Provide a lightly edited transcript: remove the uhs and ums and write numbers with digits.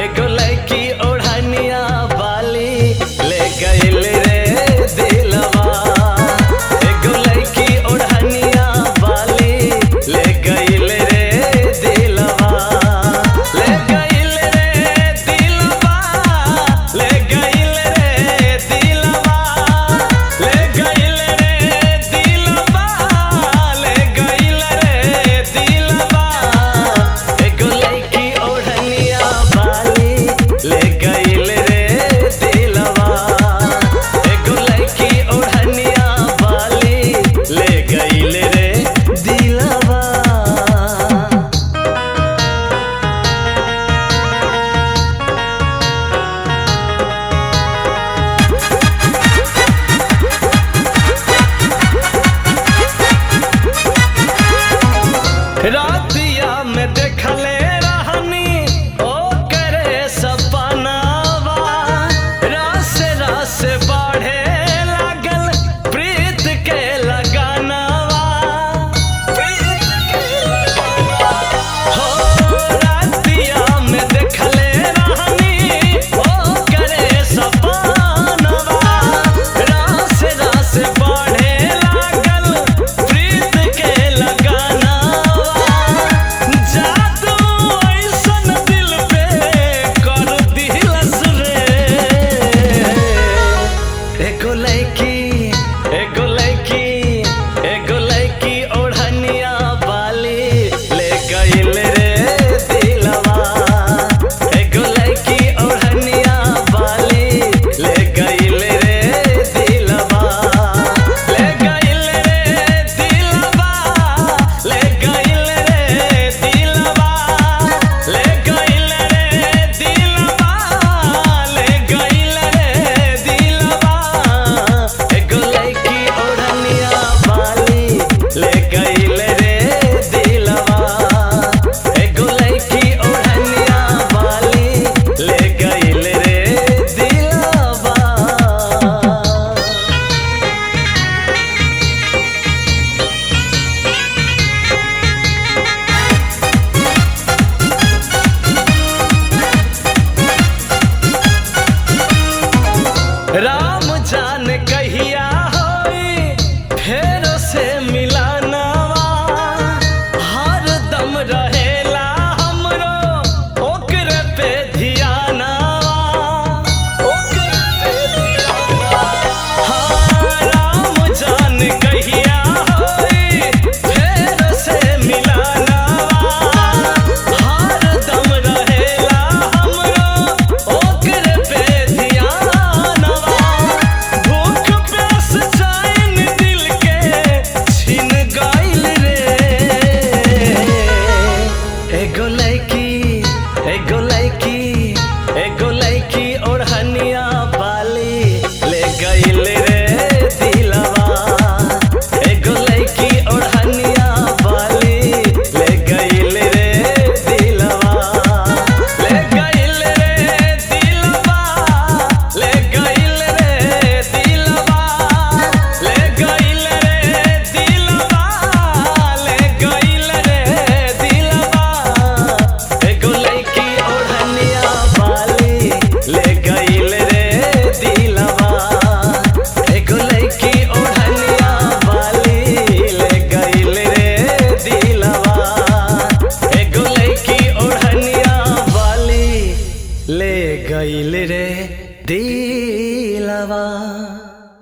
एगो लड़की ओढ़निया बाली ले गइल रे दिलवा। एगो लड़की ओढ़निया बाली ले गइल रे दिलवा। ले गइल रे दिलवा, ले गइल रे दिलवा, ले गइल रे दिलवा, ले गइल रे दिलवा। एगो लड़की ओढ़निया बाली ले गइल रे दिलवा। एगो लड़की ओढ़निया बाली ले गइल रे दिलवा। रातिया में देखले रहनी ओकरे सपनावा। रास रास बढ़े लागल प्रीत के लगानावा। प्रीत के लगानावा। हो रातिया में देखले रहनी ओकरे सपनावा। रास रास बढ़े लागल प्रीत के लगानावा। जादू ऐसन दिल पे कर दिलस रे। एगो लड़की ओढ़निया बाली ले गइल रे दिलवा। एगो लड़की ओढ़निया बाली ले गइल रे दिलवा। ले गइल रे दिलवा, ले गइल रे दिलवा, ले गइल रे दिलवा, ले गइल रे दिलवा। एगो लड़की ओढ़निया बाली ले गइल रे दिलवा। एगो लड़की ओढ़निया बाली ले गइल रे दिलवा। राम जान कहिया होई फेरो से मिलनवा। हर दम रहेला हमरो ओकरे पे ध्यानवा। ओकरे पे ध्यानवा। हाँ, राम जान कहिया होई फेरो से मिलनवा। हर दम रहेला हमरो ओकरे पे ध्यानवा। भूख प्यास चैन दिल के छिन गइल रे। एगो लड़की ओढ़निया बाली ले गइल रे दिलवा। एगो लड़की ओढ़निया बाली ले गइल रे दिलवा। ले गइल रे दिलवा, ले गइल रे दिलवा, ले गइल रे दिलवा, ले गइल रे दिलवा। एगो लड़की ओढ़निया बाली ले गइल रे दिलवा। एगो लड़की ओढ़निया बाली ले गइल रे दिलवा। एगो लड़की ओढ़निया बाली ले गइल रे दिलवा।